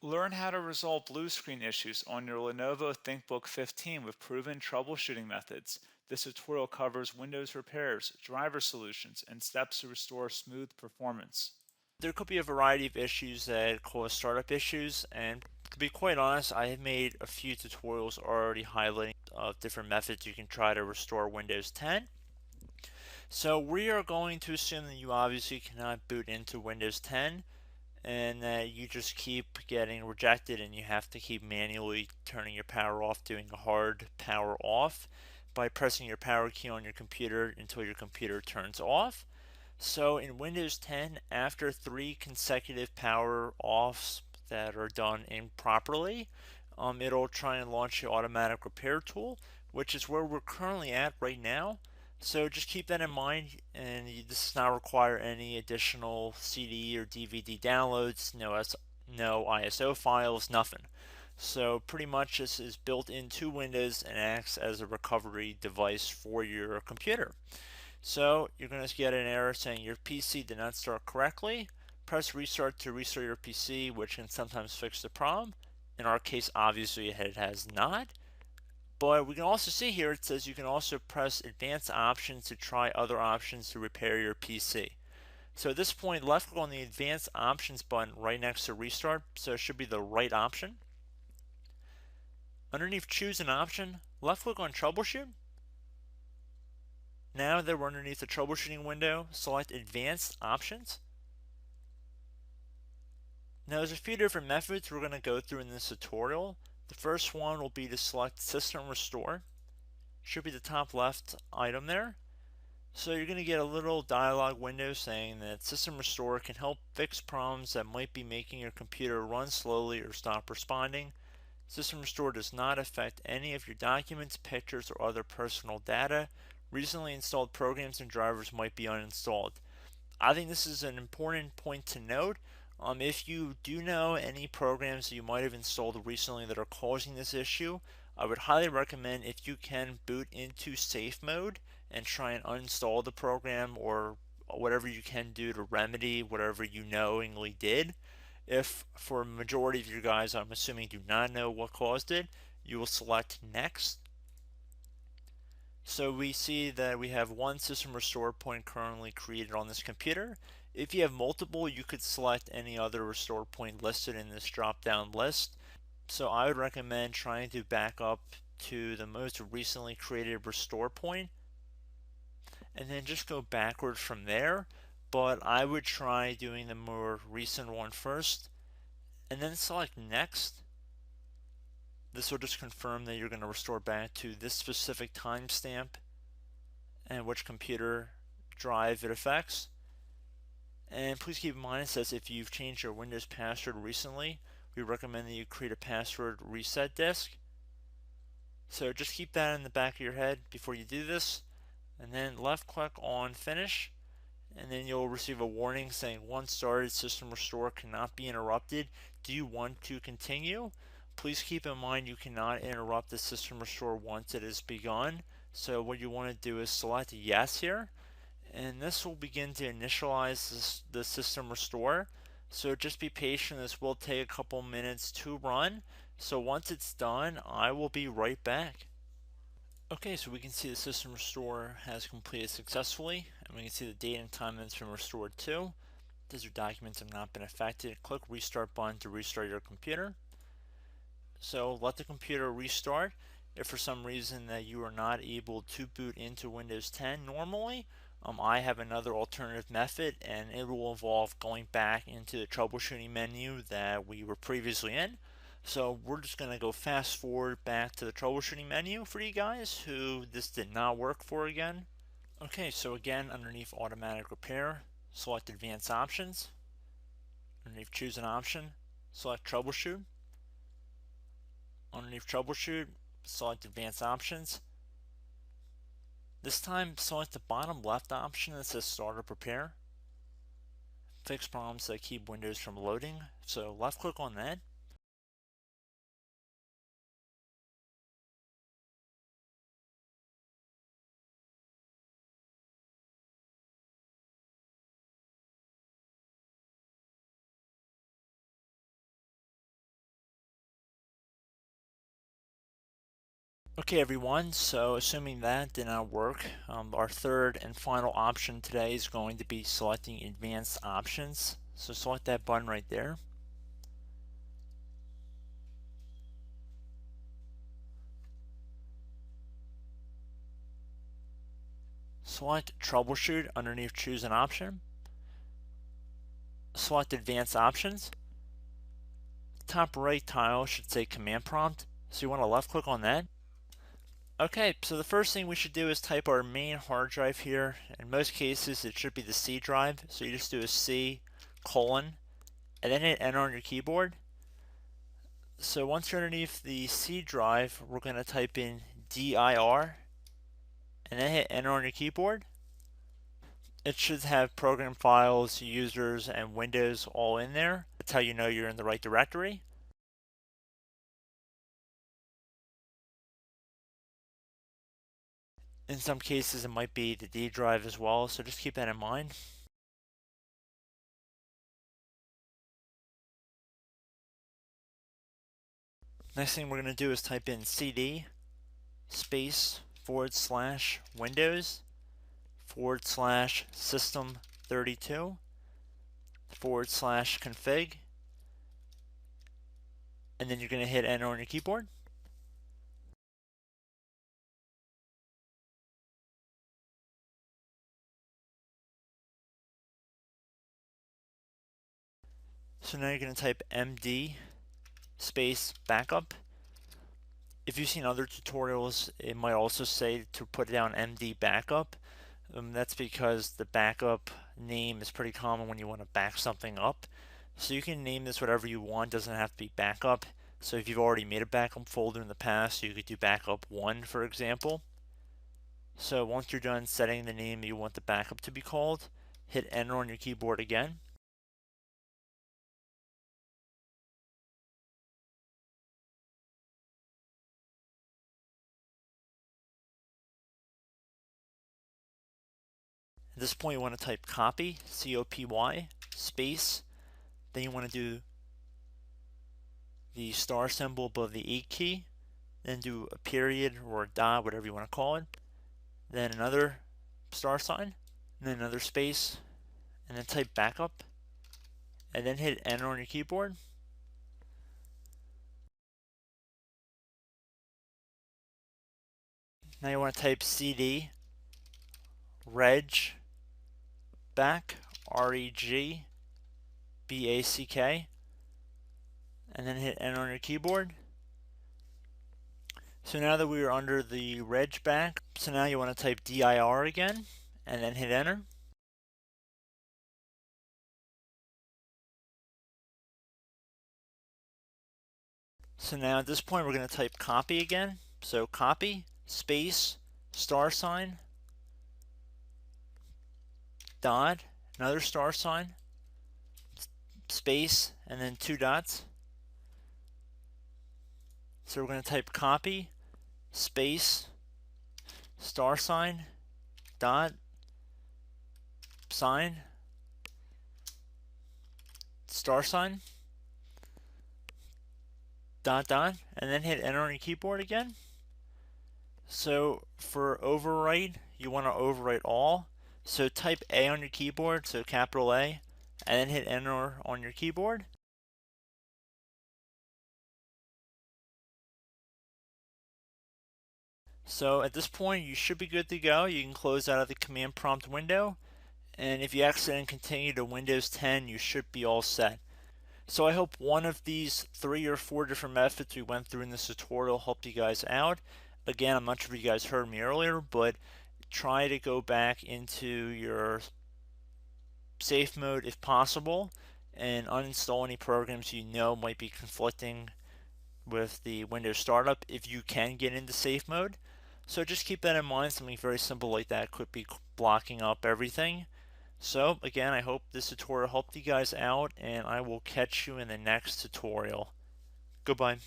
Learn how to resolve blue screen issues on your Lenovo ThinkBook 15 with proven troubleshooting methods. This tutorial covers Windows repairs, driver solutions, and steps to restore smooth performance. There could be a variety of issues that cause startup issues, and to be quite honest, I have made a few tutorials already highlighting different methods you can try to restore Windows 10. So we are going to assume that you obviously cannot boot into Windows 10 and that you just keep getting rejected and you have to keep manually turning your power off, doing a hard power off by pressing your power key on your computer until your computer turns off. So in Windows 10, after 3 consecutive power offs that are done improperly, it'll try and launch the automatic repair tool, which is where we're currently at right now. So just keep that in mind, and this does not require any additional CD or DVD downloads, no ISO files, nothing. So pretty much this is built into Windows and acts as a recovery device for your computer. So you're going to get an error saying your PC did not start correctly. Press restart to restart your PC, which can sometimes fix the problem. In our case, obviously it has not. But we can also see here it says you can also press advanced options to try other options to repair your PC. So at this point, left click on the advanced options button right next to restart, so it should be the right option. Underneath choose an option, left click on troubleshoot. Now that we're underneath the troubleshooting window, select advanced options. Now there's a few different methods we're going to go through in this tutorial. The first one will be to select System Restore. Should be the top left item there. So you're going to get a little dialog window saying that System Restore can help fix problems that might be making your computer run slowly or stop responding. System Restore does not affect any of your documents, pictures, or other personal data. Recently installed programs and drivers might be uninstalled. I think this is an important point to note. If you do know any programs that you might have installed recently that are causing this issue, I would highly recommend if you can boot into safe mode and try and uninstall the program or whatever you can do to remedy whatever you knowingly did. If for a majority of you guys, I'm assuming do not know what caused it, you will select next. So we see that we have one system restore point currently created on this computer. If you have multiple, you could select any other restore point listed in this drop down list. So I would recommend trying to back up to the most recently created restore point and then just go backwards from there. But I would try doing the more recent one first and then select next. This will just confirm that you're going to restore back to this specific timestamp and which computer drive it affects. And please keep in mind it says if you've changed your Windows password recently, we recommend that you create a password reset disk. So just keep that in the back of your head before you do this, and then left click on finish, and then you'll receive a warning saying once started, system restore cannot be interrupted. Do you want to continue? Please keep in mind you cannot interrupt the system restore once it is begun. So what you want to do is select yes here, and this will begin to initialize the system restore. So just be patient, this will take a couple minutes to run. So once it's done, I will be right back. Okay, so we can see the system restore has completed successfully, and we can see the date and time that it's been restored to. These your documents have not been affected. Click restart button to restart your computer. So let the computer restart. If for some reason that you are not able to boot into Windows 10 normally, I have another alternative method, and it will involve going back into the troubleshooting menu that we were previously in. So we're just going to go fast forward back to the troubleshooting menu for you guys who this did not work for again. Okay, so again, underneath automatic repair, select advanced options. Underneath choose an option, select troubleshoot. Underneath troubleshoot, select advanced options. This time, select the bottom left option that says startup repair. Fix problems that keep Windows from loading. So left click on that. Okay everyone, so assuming that did not work, our third and final option today is going to be selecting advanced options. So select that button right there. Select troubleshoot underneath choose an option. Select advanced options. Top right tile should say command prompt, so you want to left click on that. Okay, so the first thing we should do is type our main hard drive here. In most cases it should be the C drive, so you just do a C colon and then hit enter on your keyboard. So once you're underneath the C drive, we're going to type in dir and then hit enter on your keyboard. It should have program files, users, and Windows all in there. That's how you know you're in the right directory. In some cases it might be the D drive as well, so just keep that in mind. Next thing we're going to do is type in cd space / Windows / system 32 / config, and then you're going to hit enter on your keyboard. So now you're going to type md space backup. If you've seen other tutorials, it might also say to put down md backup. That's because the backup name is pretty common when you want to back something up. So you can name this whatever you want, doesn't have to be backup. So if you've already made a backup folder in the past, you could do backup 1 for example. So once you're done setting the name you want the backup to be called, hit enter on your keyboard again. At this point you want to type copy, C-O-P-Y, space, then you want to do the star symbol above the 8 key, then do a period or a dot, whatever you want to call it, then another star sign, and then another space, and then type backup, and then hit enter on your keyboard. Now you want to type cd reg back, R-E-G B-A-C-K, and then hit enter on your keyboard. So now that we are under the reg back, so now you want to type dir again, and then hit enter. So now at this point we're going to type copy again. So copy, space, star sign, dot, another star sign, space, and then 2 dots. So we're going to type copy, space, star sign, dot, sign, star sign, dot, dot, and then hit enter on your keyboard again. So for overwrite, you want to overwrite all. So type A on your keyboard, so capital A, and then hit enter on your keyboard. So at this point you should be good to go. You can close out of the command prompt window, and if you accidentally continue to Windows 10 you should be all set. So I hope one of these 3 or 4 different methods we went through in this tutorial helped you guys out. Again, I'm not sure if you guys heard me earlier, but try to go back into your safe mode if possible and uninstall any programs you know might be conflicting with the Windows startup if you can get into safe mode. So just keep that in mind. Something very simple like that could be blocking up everything. So again, I hope this tutorial helped you guys out, and I will catch you in the next tutorial. Goodbye.